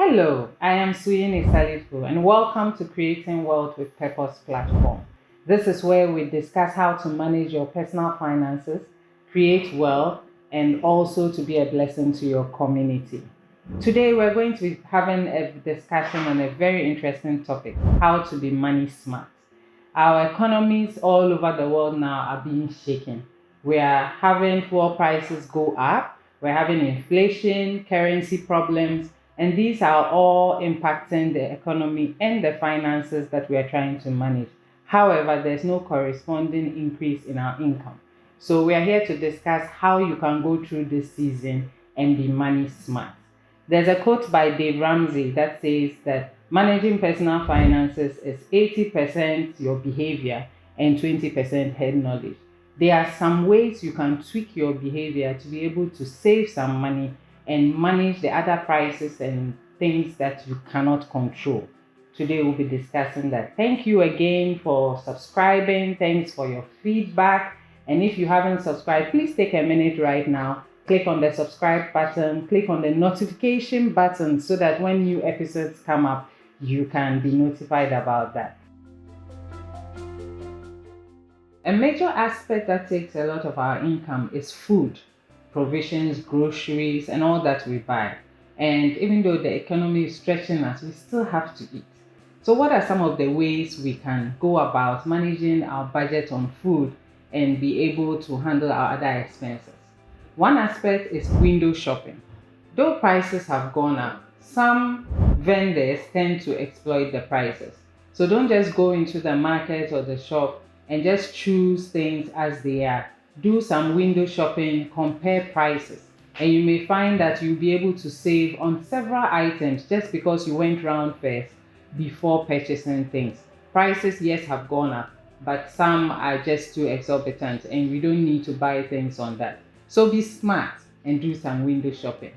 Hello, I am Suyini Salifu and welcome to Creating Wealth with Purpose platform. This is where we discuss how to manage your personal finances, create wealth, and also to be a blessing to your community. Today we're going to be having a discussion on a very interesting topic, how to be money smart. Our economies all over the world now are being shaken. We are having fuel prices go up, we're having inflation, currency problems, and these are all impacting the economy and the finances that we are trying to manage. However, there's no corresponding increase in our income. So we are here to discuss how you can go through this season and be money smart. There's a quote by Dave Ramsey that says that managing personal finances is 80% your behavior and 20% head knowledge. There are some ways you can tweak your behavior to be able to save some money and manage the other prices and things that you cannot control. Today we'll be discussing that. Thank you again for subscribing. Thanks for your feedback. And if you haven't subscribed, please take a minute right now. Click on the subscribe button, click on the notification button so that when new episodes come up, you can be notified about that. A major aspect that takes a lot of our income is food, provisions, groceries, and all that we buy. And even though the economy is stretching us, we still have to eat. So what are some of the ways we can go about managing our budget on food and be able to handle our other expenses? One aspect is window shopping. Though prices have gone up, some vendors tend to exploit the prices. So don't just go into the market or the shop and just choose things as they are. Do some window shopping, compare prices, and you may find that you'll be able to save on several items just because you went round first before purchasing things. Prices, yes, have gone up, but some are just too exorbitant and we don't need to buy things on that. So be smart and do some window shopping.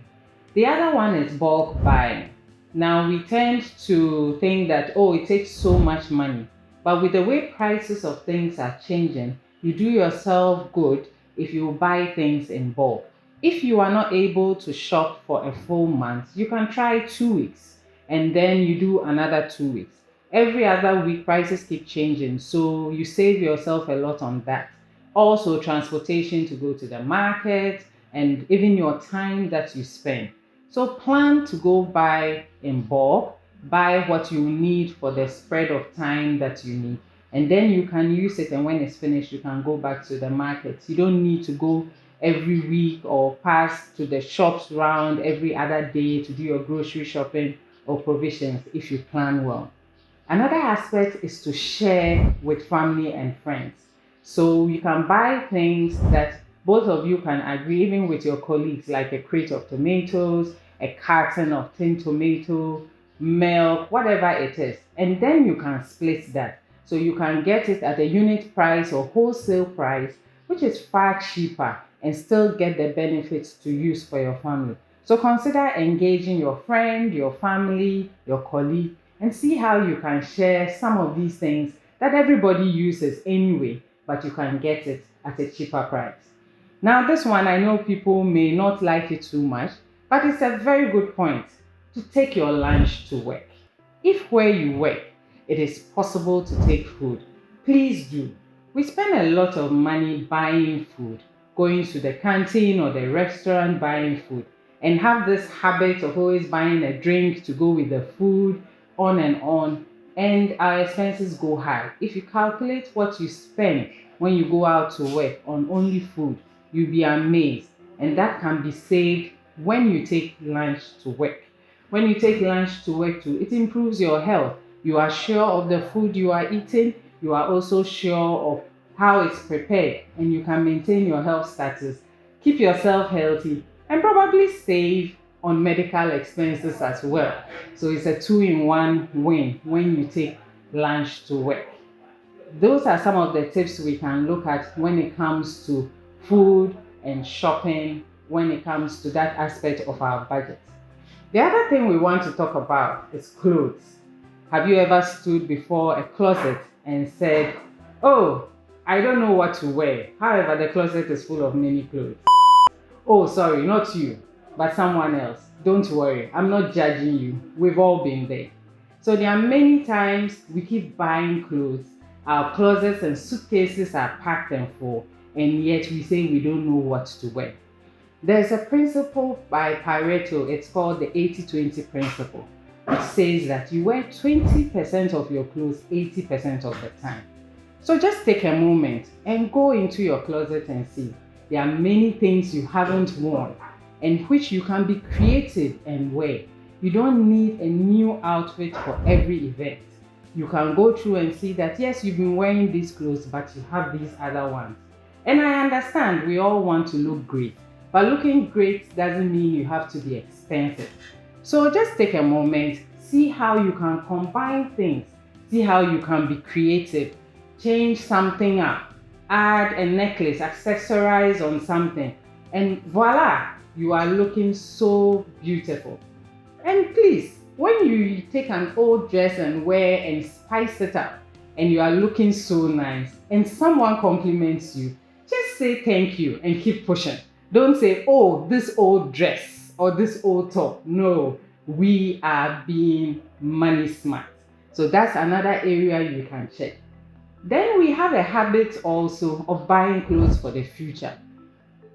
The other one is bulk buying. Now we tend to think that, it takes so much money. But with the way prices of things are changing, you do yourself good if you buy things in bulk. If you are not able to shop for a full month, you can try 2 weeks and then you do another 2 weeks. Every other week, prices keep changing, so you save yourself a lot on that. Also, transportation to go to the market and even your time that you spend. So plan to go buy in bulk, buy what you need for the spread of time that you need, and then you can use it, and when it's finished, you can go back to the market. You don't need to go every week or pass to the shops round every other day to do your grocery shopping or provisions if you plan well. Another aspect is to share with family and friends. So you can buy things that both of you can agree, even with your colleagues, like a crate of tomatoes, a carton of tin tomato, milk, whatever it is. And then you can split that. So you can get it at a unit price or wholesale price, which is far cheaper, and still get the benefits to use for your family. So consider engaging your friend, your family, your colleague, and see how you can share some of these things that everybody uses anyway, but you can get it at a cheaper price. Now this one, I know people may not like it too much, but it's a very good point to take your lunch to work. If where you work, it is possible to take food, please do. We spend a lot of money buying food, going to the canteen or the restaurant buying food, and have this habit of always buying a drink to go with the food, on, and our expenses go high. If you calculate what you spend when you go out to work on only food, you'll be amazed, and that can be saved when you take lunch to work. When you take lunch to work too, it improves your health. You are sure of the food you are eating, you are also sure of how it's prepared, and you can maintain your health status, keep yourself healthy, and probably save on medical expenses as well. So it's a 2-in-1 win when you take lunch to work. Those are some of the tips we can look at when it comes to food and shopping, when it comes to that aspect of our budget. The other thing we want to talk about is clothes. Have you ever stood before a closet and said, I don't know what to wear. However, the closet is full of many clothes. Oh, sorry, not you. but someone else. Don't worry, I'm not judging you. We've all been there. So there are many times we keep buying clothes. Our closets and suitcases are packed and full, and yet we say we don't know what to wear. There's a principle by Pareto, it's called the 80-20 principle. It says that you wear 20% of your clothes 80% of the time. So just take a moment and go into your closet and see. There are many things you haven't worn and which you can be creative and wear. You don't need a new outfit for every event. You can go through and see that yes, you've been wearing these clothes, but you have these other ones. And I understand we all want to look great, but looking great doesn't mean you have to be expensive. So just take a moment, see how you can combine things, see how you can be creative, change something up, add a necklace, accessorize on something, and voila, you are looking so beautiful. And please, when you take an old dress and wear and spice it up, and you are looking so nice, and someone compliments you, just say thank you and keep pushing. Don't say, oh, this old dress or this old top. No, we are being money smart. So that's another area you can check. Then we have a habit also of buying clothes for the future.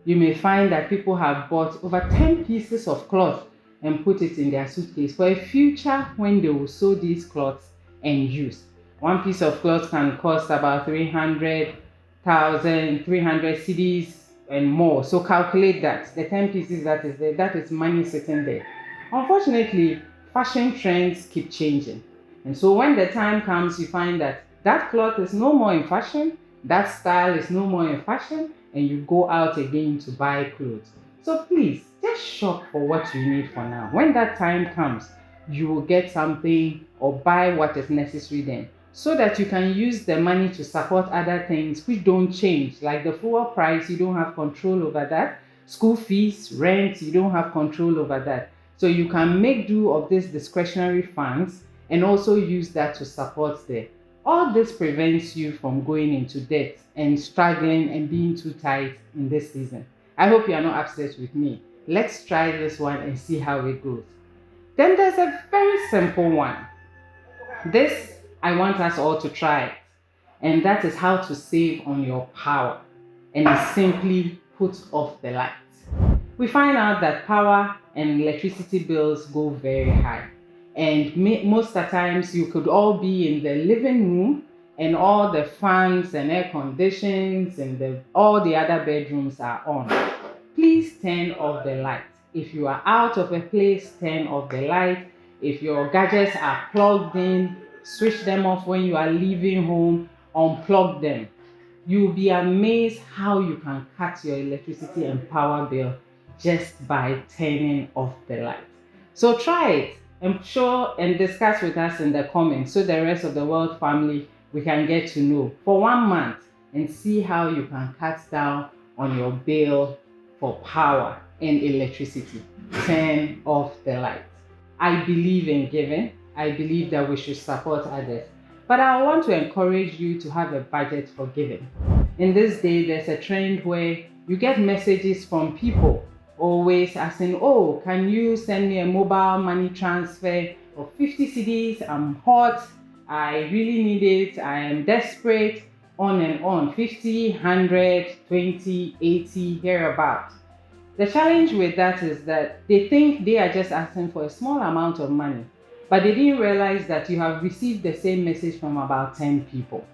You may find that people have bought over 10 pieces of cloth and put it in their suitcase for a future when they will sew these cloths and use. One piece of cloth can cost about 300,000, 300 cedis and more. So calculate that. The 10 pieces that is there, that is money sitting there. Unfortunately, fashion trends keep changing. And so when the time comes, you find that that cloth is no more in fashion, that style is no more in fashion, and you go out again to buy clothes. So please, just shop for what you need for now. When that time comes, you will get something or buy what is necessary then, so that you can use the money to support other things which don't change, like the fuel price, you don't have control over that. School fees, rent, you don't have control over that. So you can make do of these discretionary funds and also use that to support them. All this prevents you from going into debt and struggling and being too tight in this season. I hope you are not upset with me. Let's try this one and see how it goes. Then there's a very simple one. This, I want us all to try it. And that is how to save on your power. And it's simply put off the lights. We find out that power and electricity bills go very high. And most of the times you could all be in the living room and all the fans and air conditions and all the other bedrooms are on. Please turn off the light. If you are out of a place, turn off the light. If your gadgets are plugged in, switch them off when you are leaving home, unplug them. You'll be amazed how you can cut your electricity and power bill just by turning off the light. So try it. I'm sure and discuss with us in the comments so the rest of the world family we can get to know for 1 month and see how you can cut down on your bill for power and electricity. Turn off the light. I believe in giving. I believe that we should support others. But I want to encourage you to have a budget for giving. In this day, there's a trend where you get messages from people always asking, oh, can you send me a mobile money transfer of 50 cedis? I'm hot. I really need it. I am desperate. On and on. 50, 100, 20, 80, hereabouts. The challenge with that is that they think they are just asking for a small amount of money, but they didn't realize that you have received the same message from about 10 people.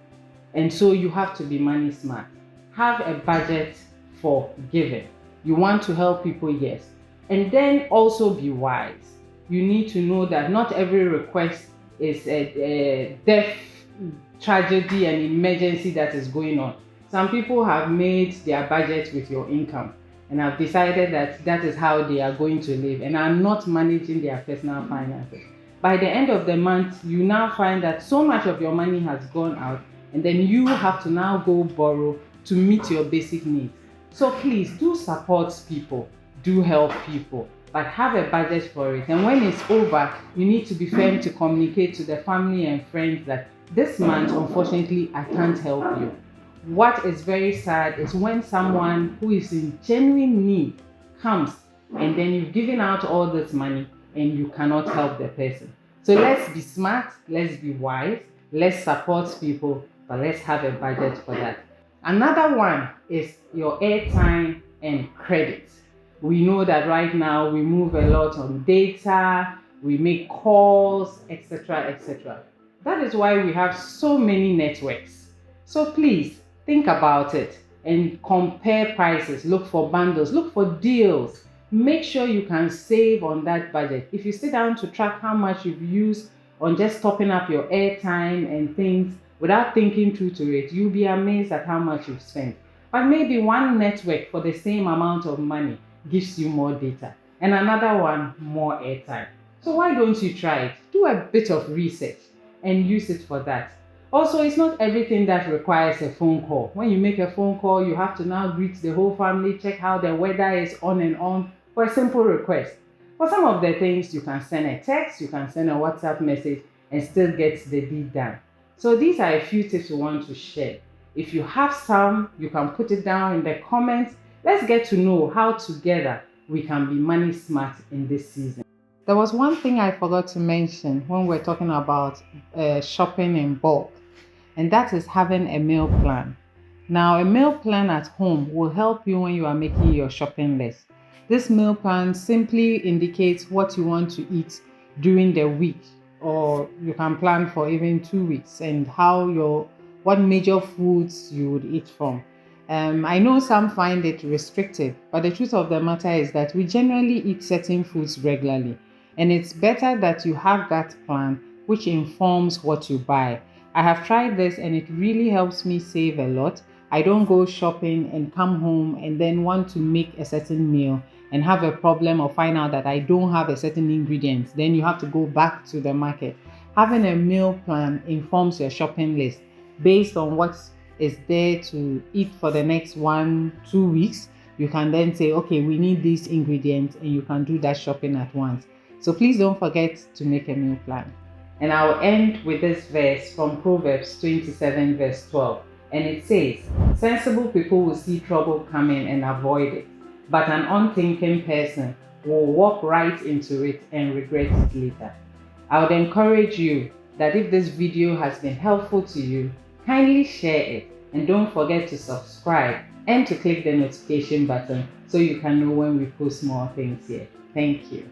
And so you have to be money smart. Have a budget for giving. You want to help people, yes. And then also be wise. You need to know that not every request is a death, tragedy, and emergency that is going on. Some people have made their budget with your income and have decided that that is how they are going to live and are not managing their personal finances. By the end of the month, you now find that so much of your money has gone out, and then you have to now go borrow to meet your basic needs. So please do support people, do help people, but have a budget for it. And when it's over, you need to be firm to communicate to the family and friends that this month, unfortunately, I can't help you. What is very sad is when someone who is in genuine need comes and then you've given out all this money and you cannot help the person. So let's be smart, let's be wise, let's support people, but let's have a budget for that. Another one is your airtime and credit. We know that right now we move a lot on data, we make calls, etc., etc. That is why we have so many networks. So please think about it and compare prices. Look for bundles, look for deals. Make sure you can save on that budget. If you sit down to track how much you've used on just topping up your airtime and things without thinking through to it, you'll be amazed at how much you've spent. But maybe one network for the same amount of money gives you more data, and another one more airtime. So why don't you try it? Do a bit of research and use it for that. Also, it's not everything that requires a phone call. When you make a phone call, you have to now greet the whole family, check how the weather is on and on for a simple request. For some of the things, you can send a text, you can send a WhatsApp message and still get the deed done. So these are a few tips we want to share. If you have some, you can put it down in the comments. Let's get to know how together we can be money smart in this season. There was one thing I forgot to mention when we're talking about shopping in bulk, and that is having a meal plan. Now, a meal plan at home will help you when you are making your shopping list. This meal plan simply indicates what you want to eat during the week, or you can plan for even 2 weeks, and what major foods you would eat from. I know some find it restrictive, but the truth of the matter is that we generally eat certain foods regularly, and it's better that you have that plan which informs what you buy. I have tried this and it really helps me save a lot. I don't go shopping and come home and then want to make a certain meal and have a problem or find out that I don't have a certain ingredient. Then you have to go back to the market. Having a meal plan informs your shopping list based on what is there to eat for the next 1-2 weeks. You can then say, okay, we need these ingredients, and you can do that shopping at once. So please don't forget to make a meal plan. And I'll end with this verse from Proverbs 27 verse 12. And it says, sensible people will see trouble coming and avoid it, but an unthinking person will walk right into it and regret it later. I would encourage you that if this video has been helpful to you, kindly share it, and don't forget to subscribe and to click the notification button so you can know when we post more things here. Thank you.